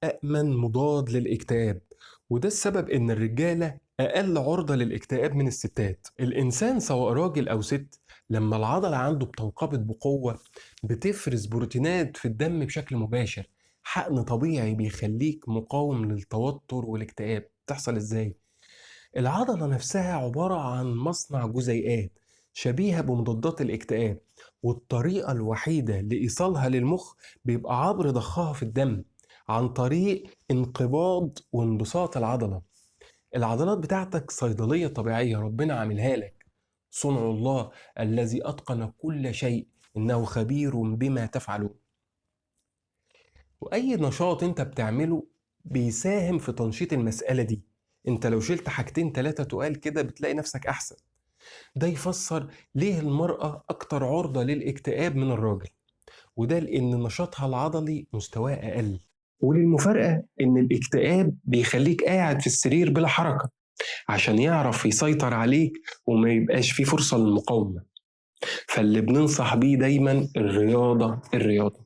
أأمن مضاد للاكتئاب، وده السبب إن الرجالة أقل عرضة للاكتئاب من الستات. الإنسان سواء راجل أو ست لما العضلة عنده بتنقبض بقوة بتفرز بروتينات في الدم بشكل مباشر، حقن طبيعي بيخليك مقاوم للتوتر والاكتئاب. تحصل إزاي؟ العضلة نفسها عبارة عن مصنع جزيئات شبيهة بمضادات الاكتئاب، والطريقة الوحيدة لإيصالها للمخ بيبقى عبر ضخها في الدم عن طريق انقباض وانبساط العضلة. العضلات بتاعتك صيدلية طبيعية ربنا عاملها لك، صنع الله الذي أتقن كل شيء، إنه خبير بما تفعلون. وأي نشاط أنت بتعمله بيساهم في تنشيط المسألة دي. أنت لو شلت حاجتين تلاتة تقال كده بتلاقي نفسك أحسن. ده يفسر ليه المرأة أكتر عرضة للاكتئاب من الراجل، وده لأن نشاطها العضلي مستواه أقل. وللمفارقة إن الاكتئاب بيخليك قاعد في السرير بلا حركة عشان يعرف يسيطر عليك وما يبقاش فيه فرصة للمقاومة. فاللي بننصح بيه دايما الرياضة الرياضة.